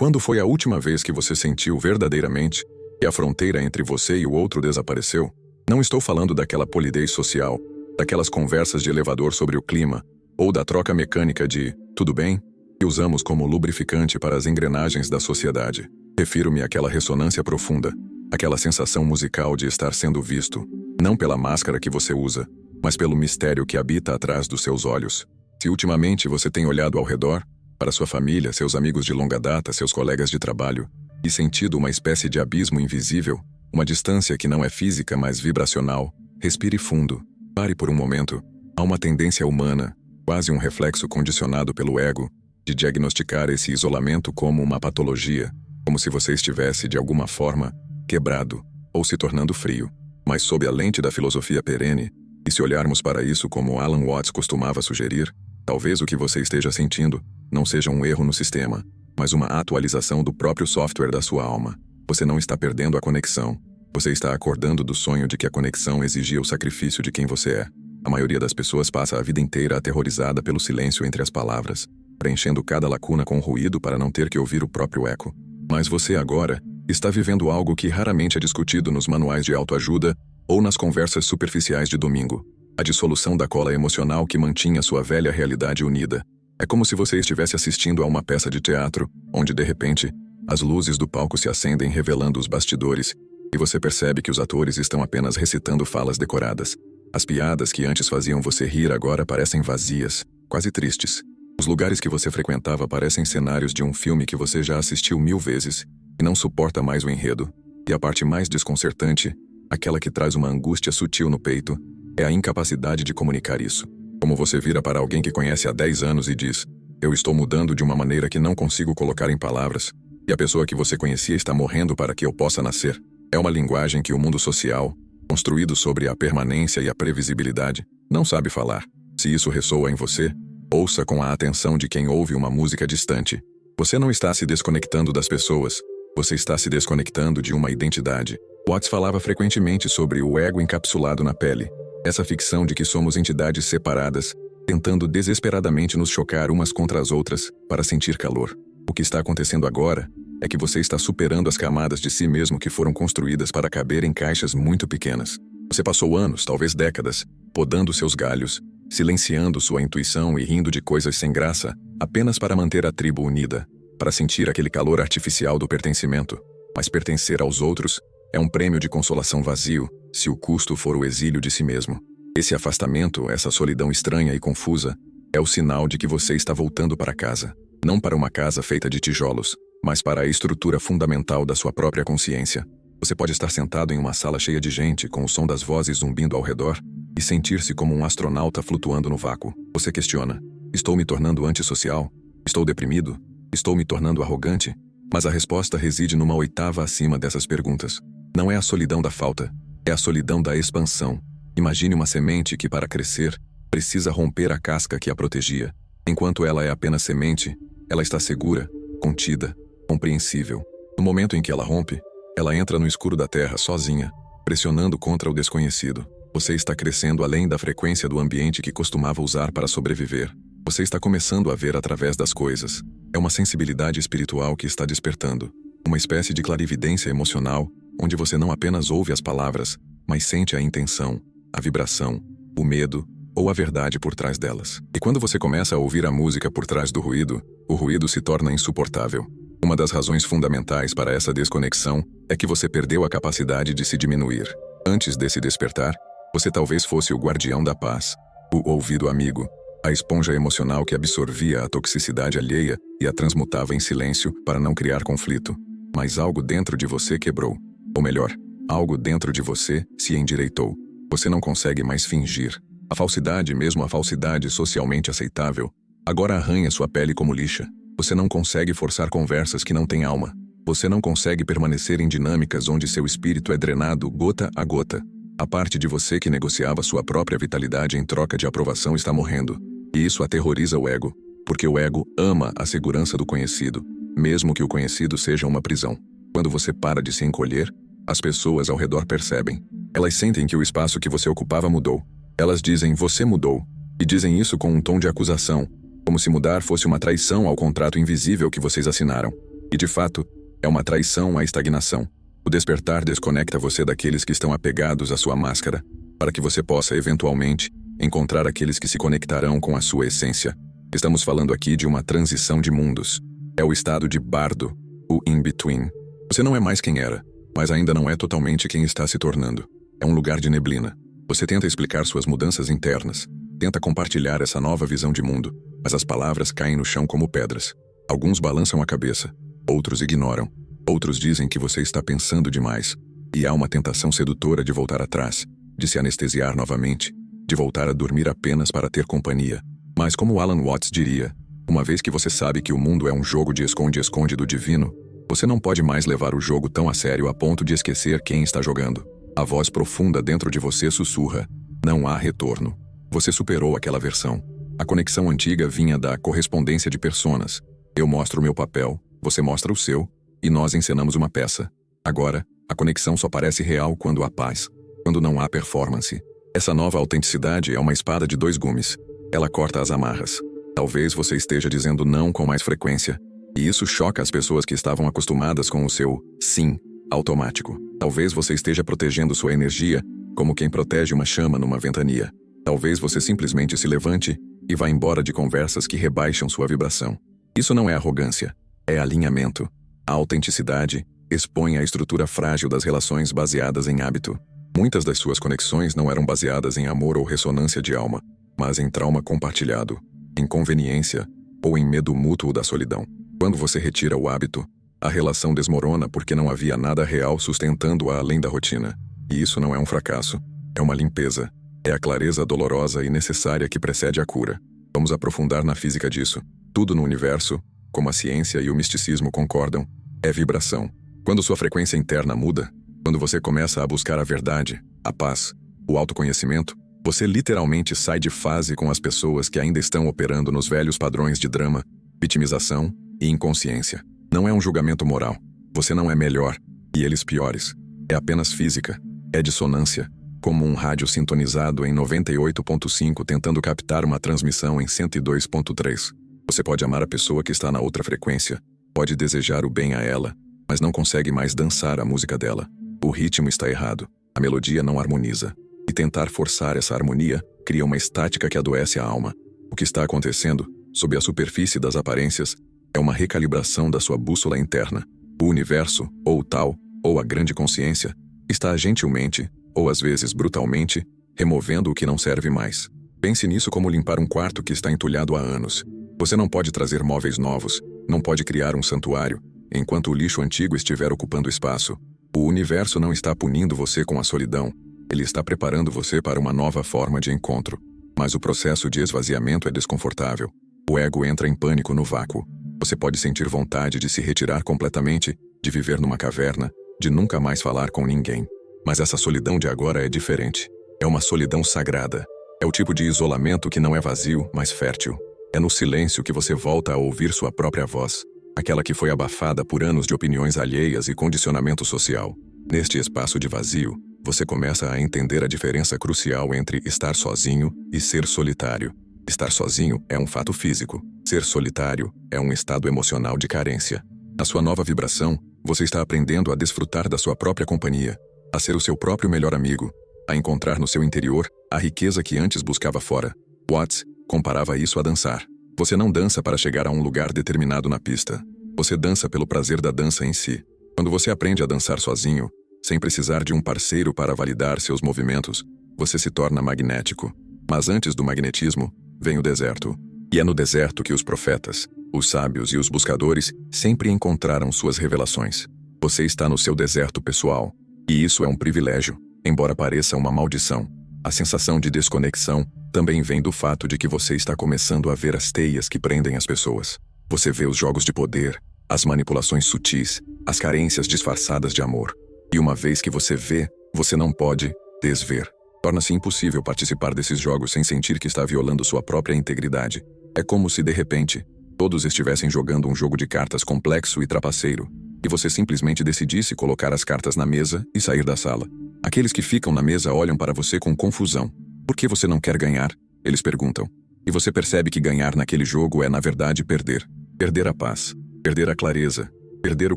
Quando foi a última vez que você sentiu verdadeiramente que a fronteira entre você e o outro desapareceu? Não estou falando daquela polidez social, daquelas conversas de elevador sobre o clima, ou da troca mecânica de "tudo bem?" que usamos como lubrificante para as engrenagens da sociedade. Refiro-me àquela ressonância profunda, aquela sensação musical de estar sendo visto, não pela máscara que você usa, mas pelo mistério que habita atrás dos seus olhos. Se ultimamente você tem olhado ao redor, para sua família, seus amigos de longa data, seus colegas de trabalho, e sentido uma espécie de abismo invisível, uma distância que não é física, mas vibracional, respire fundo, pare por um momento. Há uma tendência humana, quase um reflexo condicionado pelo ego, de diagnosticar esse isolamento como uma patologia, como se você estivesse, de alguma forma, quebrado, ou se tornando frio. Mas sob a lente da filosofia perene, e se olharmos para isso como Alan Watts costumava sugerir, talvez o que você esteja sentindo não seja um erro no sistema, mas uma atualização do próprio software da sua alma. Você não está perdendo a conexão. Você está acordando do sonho de que a conexão exigia o sacrifício de quem você é. A maioria das pessoas passa a vida inteira aterrorizada pelo silêncio entre as palavras, preenchendo cada lacuna com ruído para não ter que ouvir o próprio eco. Mas você agora está vivendo algo que raramente é discutido nos manuais de autoajuda ou nas conversas superficiais de domingo. A dissolução da cola emocional que mantinha sua velha realidade unida. É como se você estivesse assistindo a uma peça de teatro, onde de repente, as luzes do palco se acendem revelando os bastidores, e você percebe que os atores estão apenas recitando falas decoradas. As piadas que antes faziam você rir agora parecem vazias, quase tristes. Os lugares que você frequentava parecem cenários de um filme que você já assistiu 1000 vezes, e não suporta mais o enredo. E a parte mais desconcertante, aquela que traz uma angústia sutil no peito, é a incapacidade de comunicar isso. Como você vira para alguém que conhece há 10 anos e diz: "Eu estou mudando de uma maneira que não consigo colocar em palavras, e a pessoa que você conhecia está morrendo para que eu possa nascer." É uma linguagem que o mundo social, construído sobre a permanência e a previsibilidade, não sabe falar. Se isso ressoa em você, ouça com a atenção de quem ouve uma música distante. Você não está se desconectando das pessoas, você está se desconectando de uma identidade. Watts falava frequentemente sobre o ego encapsulado na pele, essa ficção de que somos entidades separadas, tentando desesperadamente nos chocar umas contra as outras para sentir calor. O que está acontecendo agora é que você está superando as camadas de si mesmo que foram construídas para caber em caixas muito pequenas. Você passou anos, talvez décadas, podando seus galhos, silenciando sua intuição e rindo de coisas sem graça, apenas para manter a tribo unida, para sentir aquele calor artificial do pertencimento. Mas pertencer aos outros é um prêmio de consolação vazio, se o custo for o exílio de si mesmo. Esse afastamento, essa solidão estranha e confusa, é o sinal de que você está voltando para casa. Não para uma casa feita de tijolos, mas para a estrutura fundamental da sua própria consciência. Você pode estar sentado em uma sala cheia de gente, com o som das vozes zumbindo ao redor, e sentir-se como um astronauta flutuando no vácuo. Você questiona: estou me tornando antissocial? Estou deprimido? Estou me tornando arrogante? Mas a resposta reside numa oitava acima dessas perguntas. Não é a solidão da falta, é a solidão da expansão. Imagine uma semente que, para crescer, precisa romper a casca que a protegia. Enquanto ela é apenas semente, ela está segura, contida, compreensível. No momento em que ela rompe, ela entra no escuro da terra sozinha, pressionando contra o desconhecido. Você está crescendo além da frequência do ambiente que costumava usar para sobreviver. Você está começando a ver através das coisas. É uma sensibilidade espiritual que está despertando. Uma espécie de clarividência emocional, onde você não apenas ouve as palavras, mas sente a intenção, a vibração, o medo ou a verdade por trás delas. E quando você começa a ouvir a música por trás do ruído, o ruído se torna insuportável. Uma das razões fundamentais para essa desconexão é que você perdeu a capacidade de se diminuir. Antes desse despertar, você talvez fosse o guardião da paz, o ouvido amigo, a esponja emocional que absorvia a toxicidade alheia e a transmutava em silêncio para não criar conflito. Mas algo dentro de você quebrou. Ou melhor, algo dentro de você se endireitou. Você não consegue mais fingir. A falsidade, mesmo a falsidade socialmente aceitável, agora arranha sua pele como lixa. Você não consegue forçar conversas que não têm alma. Você não consegue permanecer em dinâmicas onde seu espírito é drenado gota a gota. A parte de você que negociava sua própria vitalidade em troca de aprovação está morrendo. E isso aterroriza o ego, porque o ego ama a segurança do conhecido, mesmo que o conhecido seja uma prisão. Quando você para de se encolher, as pessoas ao redor percebem. Elas sentem que o espaço que você ocupava mudou. Elas dizem: "Você mudou." E dizem isso com um tom de acusação, como se mudar fosse uma traição ao contrato invisível que vocês assinaram. E de fato, é uma traição à estagnação. O despertar desconecta você daqueles que estão apegados à sua máscara, para que você possa, eventualmente, encontrar aqueles que se conectarão com a sua essência. Estamos falando aqui de uma transição de mundos. É o estado de bardo, o in-between. Você não é mais quem era, mas ainda não é totalmente quem está se tornando. É um lugar de neblina. Você tenta explicar suas mudanças internas, tenta compartilhar essa nova visão de mundo, mas as palavras caem no chão como pedras. Alguns balançam a cabeça, outros ignoram, outros dizem que você está pensando demais, e há uma tentação sedutora de voltar atrás, de se anestesiar novamente, de voltar a dormir apenas para ter companhia. Mas como Alan Watts diria, uma vez que você sabe que o mundo é um jogo de esconde-esconde do divino, você não pode mais levar o jogo tão a sério a ponto de esquecer quem está jogando. A voz profunda dentro de você sussurra: não há retorno. Você superou aquela versão. A conexão antiga vinha da correspondência de personas. Eu mostro o meu papel, você mostra o seu, e nós encenamos uma peça. Agora, a conexão só parece real quando há paz, quando não há performance. Essa nova autenticidade é uma espada de 2 gumes. Ela corta as amarras. Talvez você esteja dizendo não com mais frequência, e isso choca as pessoas que estavam acostumadas com o seu sim automático. Talvez você esteja protegendo sua energia como quem protege uma chama numa ventania. Talvez você simplesmente se levante e vá embora de conversas que rebaixam sua vibração. Isso não é arrogância, é alinhamento. A autenticidade expõe a estrutura frágil das relações baseadas em hábito. Muitas das suas conexões não eram baseadas em amor ou ressonância de alma, mas em trauma compartilhado, em conveniência ou em medo mútuo da solidão. Quando você retira o hábito, a relação desmorona porque não havia nada real sustentando-a além da rotina. E isso não é um fracasso, é uma limpeza. É a clareza dolorosa e necessária que precede a cura. Vamos aprofundar na física disso. Tudo no universo, como a ciência e o misticismo concordam, é vibração. Quando sua frequência interna muda, quando você começa a buscar a verdade, a paz, o autoconhecimento, você literalmente sai de fase com as pessoas que ainda estão operando nos velhos padrões de drama, vitimização e inconsciência. Não é um julgamento moral. Você não é melhor, e eles piores. É apenas física. É dissonância. Como um rádio sintonizado em 98.5 tentando captar uma transmissão em 102.3. Você pode amar a pessoa que está na outra frequência, pode desejar o bem a ela, mas não consegue mais dançar a música dela. O ritmo está errado, a melodia não harmoniza. E tentar forçar essa harmonia cria uma estática que adoece a alma. O que está acontecendo, sob a superfície das aparências, é uma recalibração da sua bússola interna. O universo, ou o tal, ou a grande consciência, está gentilmente, ou às vezes brutalmente, removendo o que não serve mais. Pense nisso como limpar um quarto que está entulhado há anos. Você não pode trazer móveis novos, não pode criar um santuário, enquanto o lixo antigo estiver ocupando espaço. O universo não está punindo você com a solidão, ele está preparando você para uma nova forma de encontro. Mas o processo de esvaziamento é desconfortável. O ego entra em pânico no vácuo. Você pode sentir vontade de se retirar completamente, de viver numa caverna, de nunca mais falar com ninguém. Mas essa solidão de agora é diferente. É uma solidão sagrada. É o tipo de isolamento que não é vazio, mas fértil. É no silêncio que você volta a ouvir sua própria voz, aquela que foi abafada por anos de opiniões alheias e condicionamento social. Neste espaço de vazio, você começa a entender a diferença crucial entre estar sozinho e ser solitário. Estar sozinho é um fato físico. Ser solitário é um estado emocional de carência. Na sua nova vibração, você está aprendendo a desfrutar da sua própria companhia, a ser o seu próprio melhor amigo, a encontrar no seu interior a riqueza que antes buscava fora. Watts comparava isso a dançar. Você não dança para chegar a um lugar determinado na pista. Você dança pelo prazer da dança em si. Quando você aprende a dançar sozinho, sem precisar de um parceiro para validar seus movimentos, você se torna magnético. Mas antes do magnetismo, vem o deserto. E é no deserto que os profetas, os sábios e os buscadores sempre encontraram suas revelações. Você está no seu deserto pessoal. E isso é um privilégio, embora pareça uma maldição. A sensação de desconexão também vem do fato de que você está começando a ver as teias que prendem as pessoas. Você vê os jogos de poder, as manipulações sutis, as carências disfarçadas de amor. E uma vez que você vê, você não pode desver. Torna-se impossível participar desses jogos sem sentir que está violando sua própria integridade. É como se, de repente, todos estivessem jogando um jogo de cartas complexo e trapaceiro, e você simplesmente decidisse colocar as cartas na mesa e sair da sala. Aqueles que ficam na mesa olham para você com confusão. Por que você não quer ganhar? Eles perguntam. E você percebe que ganhar naquele jogo é, na verdade, perder. Perder a paz. Perder a clareza. perder o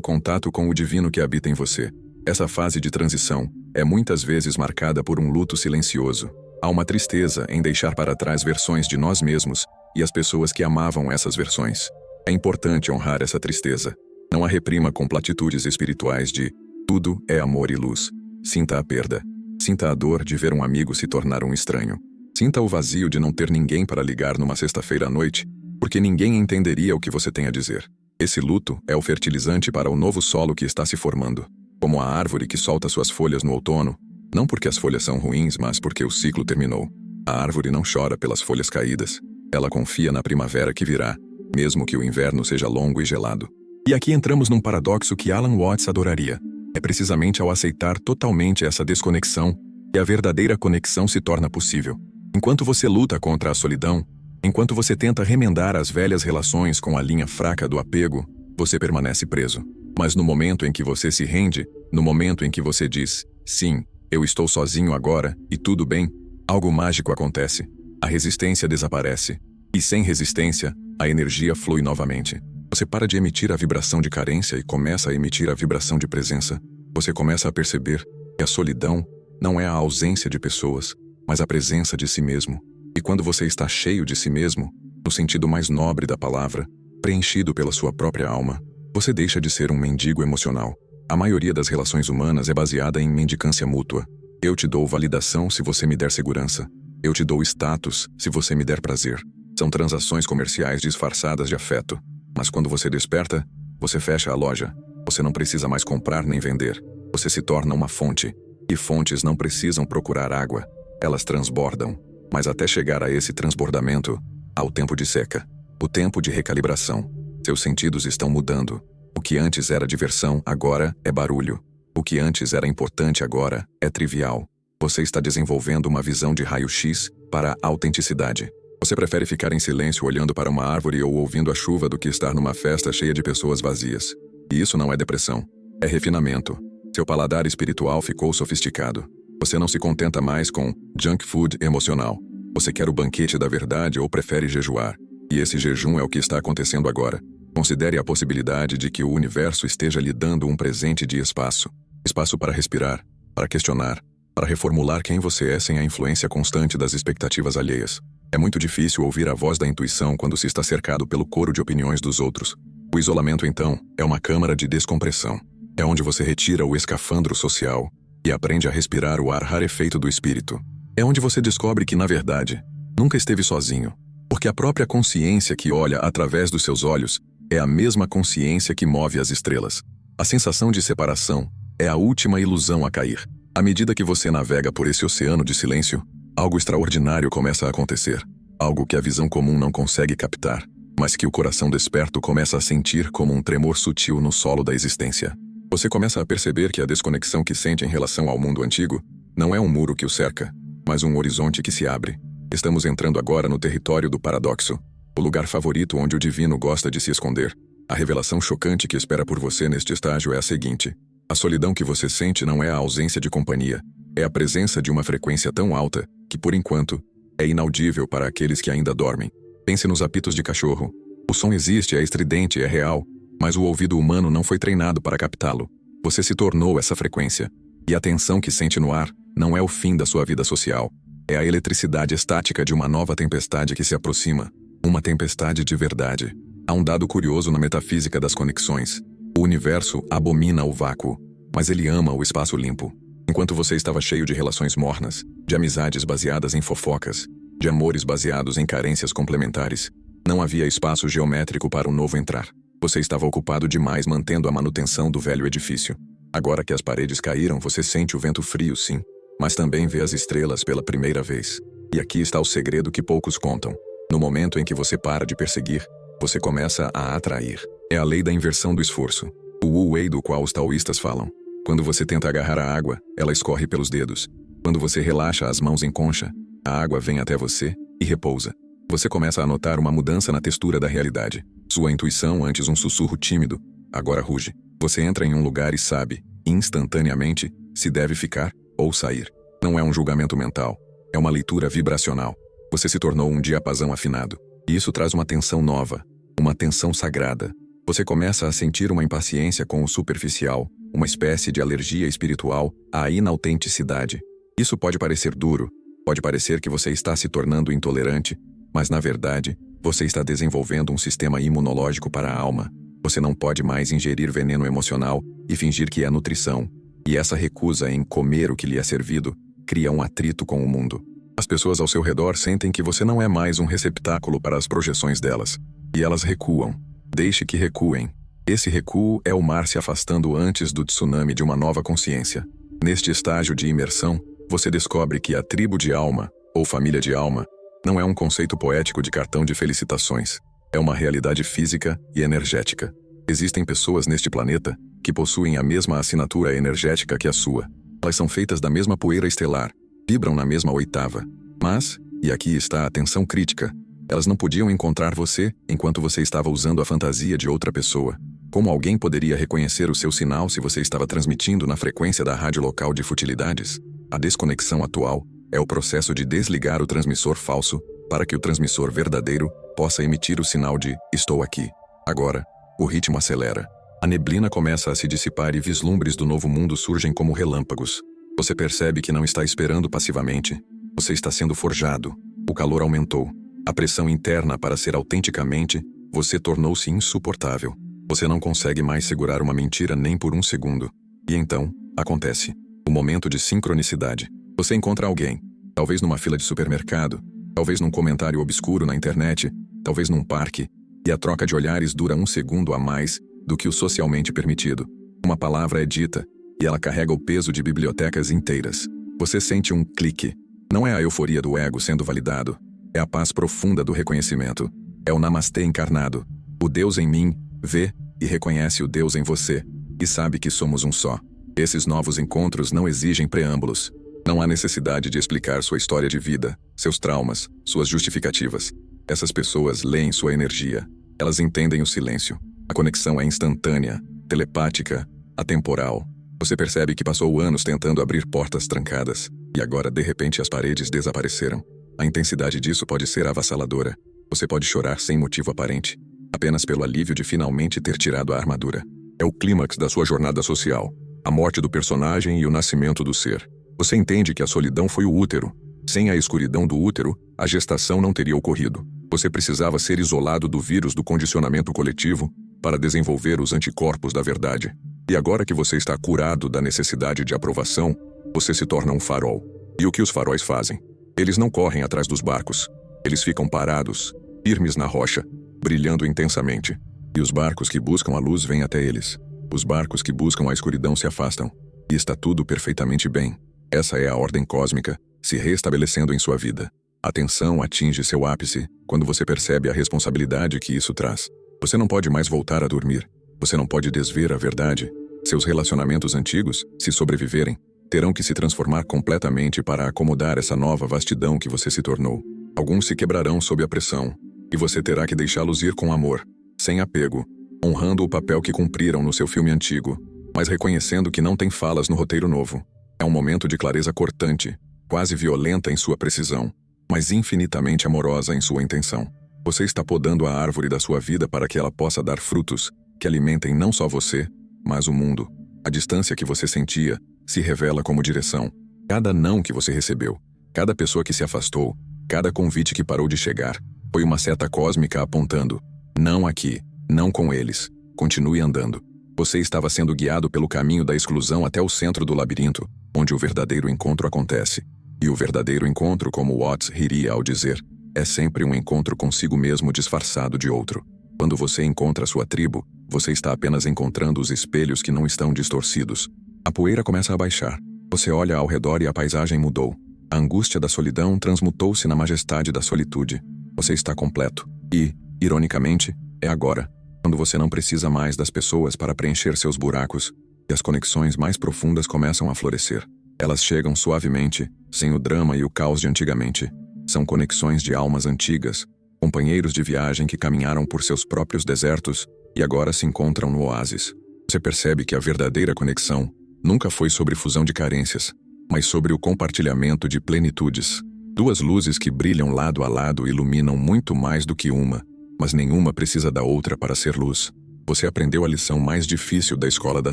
contato com o divino que habita em você. Essa fase de transição é muitas vezes marcada por um luto silencioso. Há uma tristeza em deixar para trás versões de nós mesmos e as pessoas que amavam essas versões. É importante honrar essa tristeza. Não a reprima com platitudes espirituais de tudo é amor e luz. Sinta a perda. Sinta a dor de ver um amigo se tornar um estranho. Sinta o vazio de não ter ninguém para ligar numa sexta-feira à noite, porque ninguém entenderia o que você tem a dizer. Esse luto é o fertilizante para o novo solo que está se formando. Como a árvore que solta suas folhas no outono, não porque as folhas são ruins, mas porque o ciclo terminou. A árvore não chora pelas folhas caídas. Ela confia na primavera que virá, mesmo que o inverno seja longo e gelado. E aqui entramos num paradoxo que Alan Watts adoraria. É precisamente ao aceitar totalmente essa desconexão que a verdadeira conexão se torna possível. Enquanto você luta contra a solidão, enquanto você tenta remendar as velhas relações com a linha fraca do apego, você permanece preso. Mas no momento em que você se rende, no momento em que você diz, sim, eu estou sozinho agora, e tudo bem, algo mágico acontece. A resistência desaparece. E sem resistência, a energia flui novamente. Você para de emitir a vibração de carência e começa a emitir a vibração de presença. Você começa a perceber que a solidão não é a ausência de pessoas, mas a presença de si mesmo. E quando você está cheio de si mesmo, no sentido mais nobre da palavra, preenchido pela sua própria alma, você deixa de ser um mendigo emocional. A maioria das relações humanas é baseada em mendicância mútua. Eu te dou validação se você me der segurança. Eu te dou status se você me der prazer. São transações comerciais disfarçadas de afeto. Mas quando você desperta, você fecha a loja. Você não precisa mais comprar nem vender. Você se torna uma fonte. E fontes não precisam procurar água. Elas transbordam. Mas até chegar a esse transbordamento, há o tempo de seca. O tempo de recalibração. Seus sentidos estão mudando. O que antes era diversão, agora é barulho. O que antes era importante, agora é trivial. Você está desenvolvendo uma visão de raio-x para a autenticidade. Você prefere ficar em silêncio olhando para uma árvore ou ouvindo a chuva do que estar numa festa cheia de pessoas vazias. E isso não é depressão. É refinamento. Seu paladar espiritual ficou sofisticado. Você não se contenta mais com junk food emocional. Você quer o banquete da verdade ou prefere jejuar. E esse jejum é o que está acontecendo agora. Considere a possibilidade de que o universo esteja lhe dando um presente de espaço. Espaço para respirar, para questionar, para reformular quem você é sem a influência constante das expectativas alheias. É muito difícil ouvir a voz da intuição quando se está cercado pelo coro de opiniões dos outros. O isolamento, então, é uma câmara de descompressão. É onde você retira o escafandro social e aprende a respirar o ar rarefeito do espírito. É onde você descobre que, na verdade, nunca esteve sozinho, porque a própria consciência que olha através dos seus olhos é a mesma consciência que move as estrelas. A sensação de separação é a última ilusão a cair. À medida que você navega por esse oceano de silêncio, algo extraordinário começa a acontecer. Algo que a visão comum não consegue captar, mas que o coração desperto começa a sentir como um tremor sutil no solo da existência. Você começa a perceber que a desconexão que sente em relação ao mundo antigo não é um muro que o cerca, mas um horizonte que se abre. Estamos entrando agora no território do paradoxo, o lugar favorito onde o divino gosta de se esconder. A revelação chocante que espera por você neste estágio é a seguinte: a solidão que você sente não é a ausência de companhia, é a presença de uma frequência tão alta que, por enquanto, é inaudível para aqueles que ainda dormem. Pense nos apitos de cachorro. O som existe, é estridente, é real, mas o ouvido humano não foi treinado para captá-lo. Você se tornou essa frequência. E a tensão que sente no ar não é o fim da sua vida social. É a eletricidade estática de uma nova tempestade que se aproxima. Uma tempestade de verdade. Há um dado curioso na metafísica das conexões. O universo abomina o vácuo, mas ele ama o espaço limpo. Enquanto você estava cheio de relações mornas, de amizades baseadas em fofocas, de amores baseados em carências complementares, não havia espaço geométrico para o novo entrar. Você estava ocupado demais mantendo a manutenção do velho edifício. Agora que as paredes caíram, você sente o vento frio, sim, mas também vê as estrelas pela primeira vez. E aqui está o segredo que poucos contam. No momento em que você para de perseguir, você começa a atrair. É a lei da inversão do esforço. O Wu-Wei do qual os taoístas falam. Quando você tenta agarrar a água, ela escorre pelos dedos. Quando você relaxa as mãos em concha, a água vem até você e repousa. Você começa a notar uma mudança na textura da realidade. Sua intuição, antes um sussurro tímido, agora ruge. Você entra em um lugar e sabe, instantaneamente, se deve ficar ou sair. Não é um julgamento mental. É uma leitura vibracional. Você se tornou um diapasão afinado. E isso traz uma tensão nova, uma tensão sagrada. Você começa a sentir uma impaciência com o superficial, uma espécie de alergia espiritual à inautenticidade. Isso pode parecer duro, pode parecer que você está se tornando intolerante, mas na verdade, você está desenvolvendo um sistema imunológico para a alma. Você não pode mais ingerir veneno emocional e fingir que é nutrição. E essa recusa em comer o que lhe é servido cria um atrito com o mundo. As pessoas ao seu redor sentem que você não é mais um receptáculo para as projeções delas. E elas recuam. Deixe que recuem. Esse recuo é o mar se afastando antes do tsunami de uma nova consciência. Neste estágio de imersão, você descobre que a tribo de alma, ou família de alma, não é um conceito poético de cartão de felicitações. É uma realidade física e energética. Existem pessoas neste planeta que possuem a mesma assinatura energética que a sua. Elas são feitas da mesma poeira estelar, vibram na mesma oitava. Mas, e aqui está a tensão crítica, elas não podiam encontrar você enquanto você estava usando a fantasia de outra pessoa. Como alguém poderia reconhecer o seu sinal se você estava transmitindo na frequência da rádio local de futilidades? A desconexão atual é o processo de desligar o transmissor falso para que o transmissor verdadeiro possa emitir o sinal de "estou aqui". Agora, o ritmo acelera. A neblina começa a se dissipar e vislumbres do novo mundo surgem como relâmpagos. Você percebe que não está esperando passivamente. Você está sendo forjado. O calor aumentou. A pressão interna para ser autenticamente, você tornou-se insuportável. Você não consegue mais segurar uma mentira nem por um segundo. E então, acontece. O momento de sincronicidade. Você encontra alguém, talvez numa fila de supermercado, talvez num comentário obscuro na internet, talvez num parque, e a troca de olhares dura um segundo a mais do que o socialmente permitido. Uma palavra é dita, e ela carrega o peso de bibliotecas inteiras. Você sente um clique. Não é a euforia do ego sendo validado, é a paz profunda do reconhecimento. É o namastê encarnado. O Deus em mim vê e reconhece o Deus em você, e sabe que somos um só. Esses novos encontros não exigem preâmbulos. Não há necessidade de explicar sua história de vida, seus traumas, suas justificativas. Essas pessoas leem sua energia. Elas entendem o silêncio. A conexão é instantânea, telepática, atemporal. Você percebe que passou anos tentando abrir portas trancadas, e agora de repente as paredes desapareceram. A intensidade disso pode ser avassaladora. Você pode chorar sem motivo aparente, apenas pelo alívio de finalmente ter tirado a armadura. É o clímax da sua jornada social, a morte do personagem e o nascimento do ser. Você entende que a solidão foi o útero. Sem a escuridão do útero, a gestação não teria ocorrido. Você precisava ser isolado do vírus do condicionamento coletivo para desenvolver os anticorpos da verdade. E agora que você está curado da necessidade de aprovação, você se torna um farol. E o que os faróis fazem? Eles não correm atrás dos barcos. Eles ficam parados, firmes na rocha, brilhando intensamente. E os barcos que buscam a luz vêm até eles. Os barcos que buscam a escuridão se afastam. E está tudo perfeitamente bem. Essa é a ordem cósmica, se restabelecendo em sua vida. A tensão atinge seu ápice quando você percebe a responsabilidade que isso traz. Você não pode mais voltar a dormir. Você não pode desver a verdade. Seus relacionamentos antigos, se sobreviverem, terão que se transformar completamente para acomodar essa nova vastidão que você se tornou. Alguns se quebrarão sob a pressão, e você terá que deixá-los ir com amor, sem apego, honrando o papel que cumpriram no seu filme antigo, mas reconhecendo que não tem falas no roteiro novo. É um momento de clareza cortante, quase violenta em sua precisão, mas infinitamente amorosa em sua intenção. Você está podando a árvore da sua vida para que ela possa dar frutos que alimentem não só você, mas o mundo. A distância que você sentia se revela como direção. Cada não que você recebeu, cada pessoa que se afastou, cada convite que parou de chegar, foi uma seta cósmica apontando: não aqui, não com eles, continue andando. Você estava sendo guiado pelo caminho da exclusão até o centro do labirinto, onde o verdadeiro encontro acontece. E o verdadeiro encontro, como Watts riria ao dizer, é sempre um encontro consigo mesmo disfarçado de outro. Quando você encontra sua tribo, você está apenas encontrando os espelhos que não estão distorcidos. A poeira começa a baixar. Você olha ao redor e a paisagem mudou. A angústia da solidão transmutou-se na majestade da solitude. Você está completo. E, ironicamente, é agora, quando você não precisa mais das pessoas para preencher seus buracos, que as conexões mais profundas começam a florescer. Elas chegam suavemente, sem o drama e o caos de antigamente. São conexões de almas antigas, companheiros de viagem que caminharam por seus próprios desertos e agora se encontram no oásis. Você percebe que a verdadeira conexão nunca foi sobre fusão de carências, mas sobre o compartilhamento de plenitudes. Duas luzes que brilham lado a lado iluminam muito mais do que uma, mas nenhuma precisa da outra para ser luz. Você aprendeu a lição mais difícil da escola da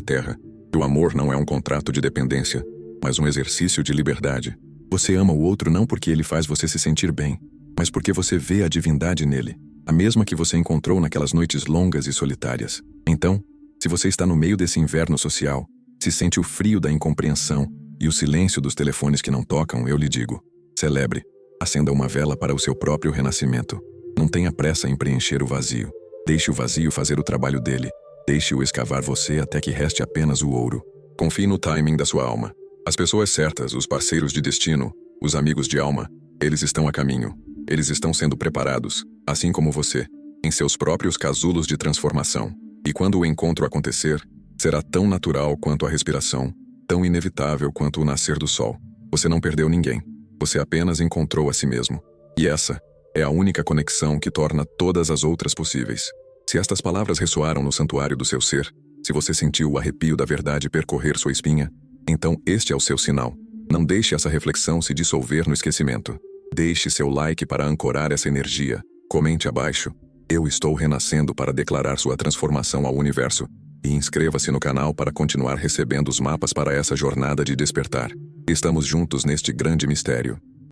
Terra. Que o amor não é um contrato de dependência, mas um exercício de liberdade. Você ama o outro não porque ele faz você se sentir bem, mas porque você vê a divindade nele, a mesma que você encontrou naquelas noites longas e solitárias. Então, se você está no meio desse inverno social, se sente o frio da incompreensão e o silêncio dos telefones que não tocam, eu lhe digo: celebre, acenda uma vela para o seu próprio renascimento. Não tenha pressa em preencher o vazio. Deixe o vazio fazer o trabalho dele. Deixe-o escavar você até que reste apenas o ouro. Confie no timing da sua alma. As pessoas certas, os parceiros de destino, os amigos de alma, eles estão a caminho. Eles estão sendo preparados, assim como você, em seus próprios casulos de transformação. E quando o encontro acontecer, será tão natural quanto a respiração, tão inevitável quanto o nascer do sol. Você não perdeu ninguém. Você apenas encontrou a si mesmo. E essa é a única conexão que torna todas as outras possíveis. Se estas palavras ressoaram no santuário do seu ser, se você sentiu o arrepio da verdade percorrer sua espinha, então este é o seu sinal. Não deixe essa reflexão se dissolver no esquecimento. Deixe seu like para ancorar essa energia. Comente abaixo: eu estou renascendo, para declarar sua transformação ao universo. E inscreva-se no canal para continuar recebendo os mapas para essa jornada de despertar. Estamos juntos neste grande mistério.